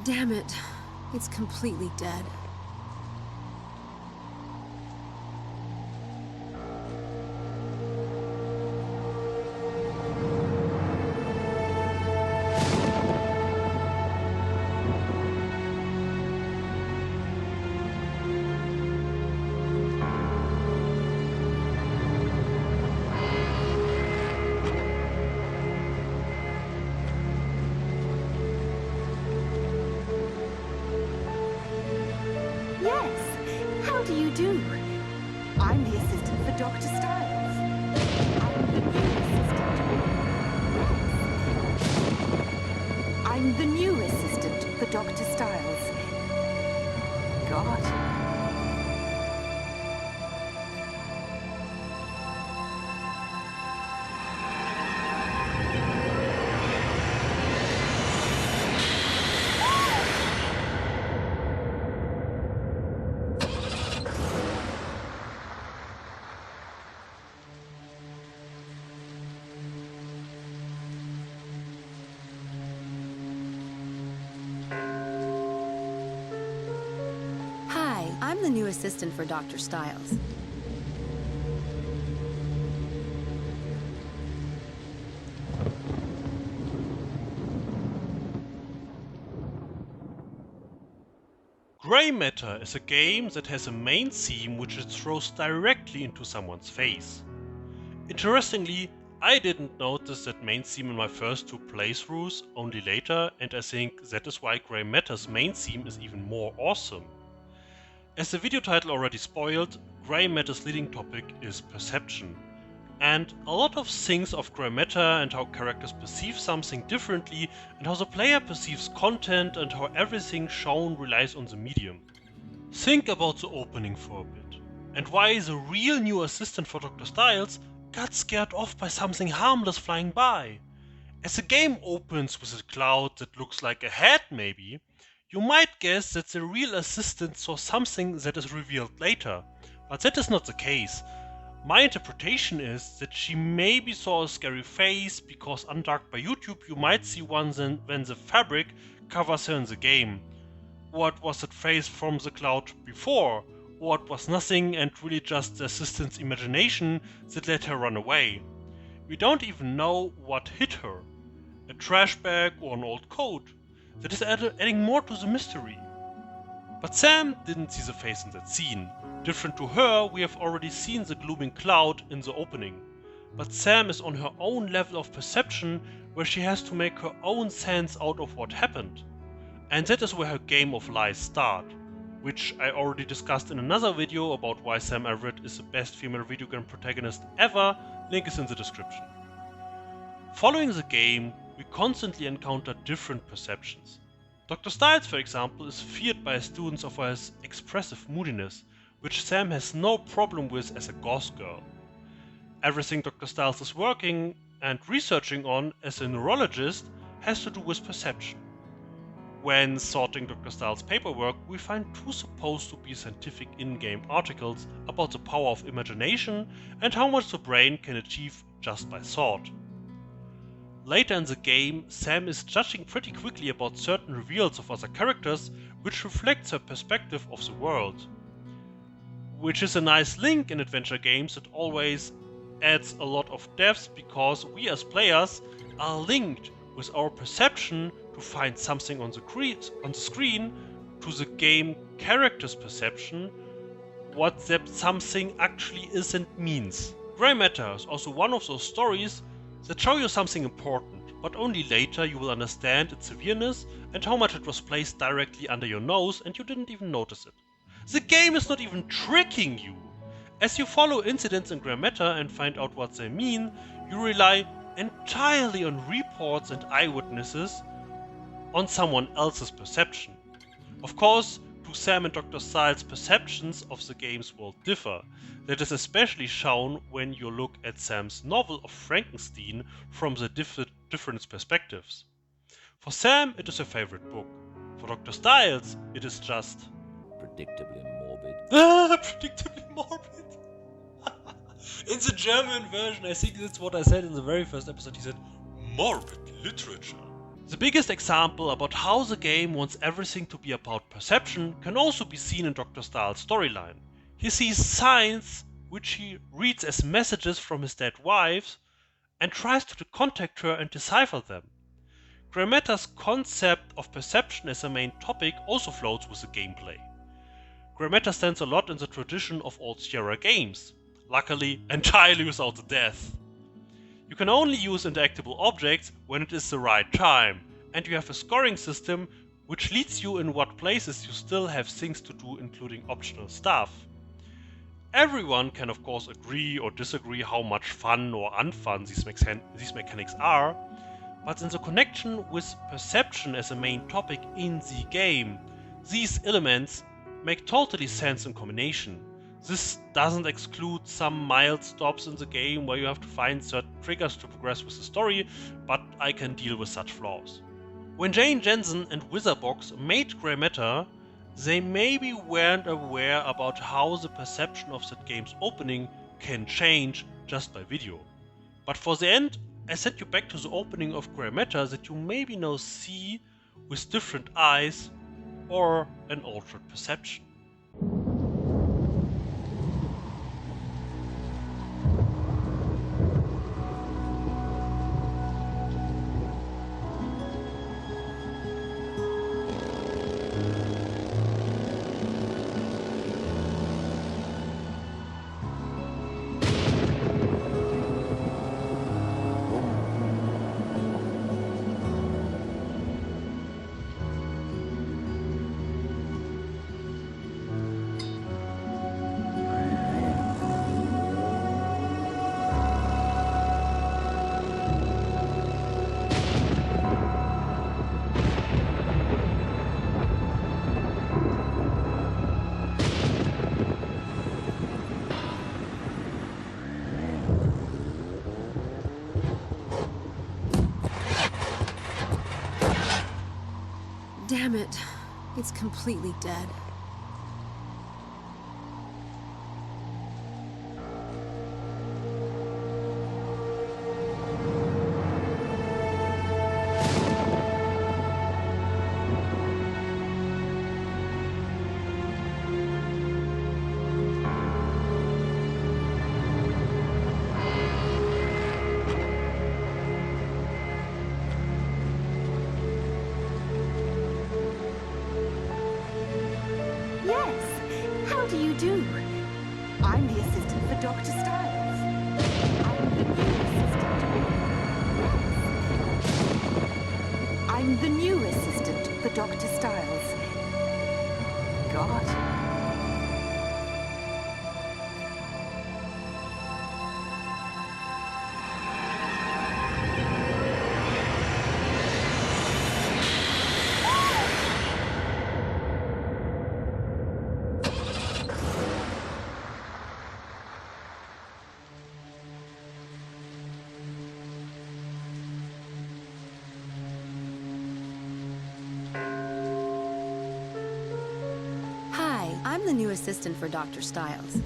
Damn it. It's completely dead. Yes. How do you do? I'm the assistant for Dr. Styles. I'm the new assistant for Dr. Styles. God. Hi, I'm the new assistant for Dr. Styles. Grey Matter is a game that has a main theme which it throws directly into someone's face. Interestingly, I didn't notice that main theme in my first two playthroughs, only later, and I think that is why Grey Matter's main theme is even more awesome. As the video title already spoiled, Grey Matter's leading topic is perception. And a lot of things of Grey Matter and how characters perceive something differently and how the player perceives content and how everything shown relies on the medium. Think about the opening for a bit and why the real new assistant for Dr. Styles got scared off by something harmless flying by. As the game opens with a cloud that looks like a head maybe, you might guess that the real assistant saw something that is revealed later, but that is not the case. My interpretation is that she maybe saw a scary face because undarked by YouTube you might see one when the fabric covers her in the game. What was that face from the cloud before? Or it was nothing and really just the assistant's imagination that let her run away. We don't even know what hit her. A trash bag or an old coat. That is adding more to the mystery. But Sam didn't see the face in that scene. Different to her, we have already seen the glooming cloud in the opening. But Sam is on her own level of perception where she has to make her own sense out of what happened. And that is where her game of lies start, which I already discussed in another video about why Sam Everett is the best female video game protagonist ever, link is in the description. Following the game, we constantly encounter different perceptions. Dr. Styles, for example, is feared by students for his expressive moodiness, which Sam has no problem with as a goth girl. Everything Dr. Styles is working and researching on as a neurologist has to do with perception. When sorting Dr. Styles' paperwork, we find two supposed to be scientific in-game articles about the power of imagination and how much the brain can achieve just by thought. Later in the game, Sam is judging pretty quickly about certain reveals of other characters, which reflects her perspective of the world. Which is a nice link in adventure games that always adds a lot of depth because we as players are linked with our perception to find something on the screen to the game character's perception, what that something actually is and means. Grey Matter is also one of those stories that show you something important, but only later you will understand its severeness and how much it was placed directly under your nose and you didn't even notice it. The game is not even tricking you. As you follow incidents in Grey Matter and find out what they mean, you rely entirely on reports and eyewitnesses on someone else's perception. Of course, to Sam and Dr. Styles' perceptions of the game's world differ. That is especially shown when you look at Sam's novel of Frankenstein from the different perspectives. For Sam, it is her favorite book. For Dr. Styles, it is just predictably morbid. predictably morbid. In the German version, I think that's what I said in the very first episode. He said morbid literature. The biggest example about how the game wants everything to be about perception can also be seen in Dr. Styles' storyline. He sees signs which he reads as messages from his dead wives and tries to contact her and decipher them. Grey Matter's concept of perception as a main topic also floats with the gameplay. Grey Matter stands a lot in the tradition of old Sierra games, luckily entirely without the death. You can only use interactable objects when it is the right time, and you have a scoring system which leads you in what places you still have things to do, including optional stuff. Everyone can of course agree or disagree how much fun or unfun these mechanics are, but in the connection with perception as a main topic in the game, these elements make totally sense in combination. This doesn't exclude some mild stops in the game where you have to find certain triggers to progress with the story, but I can deal with such flaws. When Jane Jensen and Witherbox made Grey Matter, they maybe weren't aware about how the perception of that game's opening can change just by video. But for the end, I sent you back to the opening of Grey Matter that you maybe now see with different eyes or an altered perception. Damn it. It's completely dead. Yes, how do you do? I'm the assistant for Dr. Styles. I'm the new assistant for Dr. Styles. God. Hi, I'm the new assistant for Dr. Styles.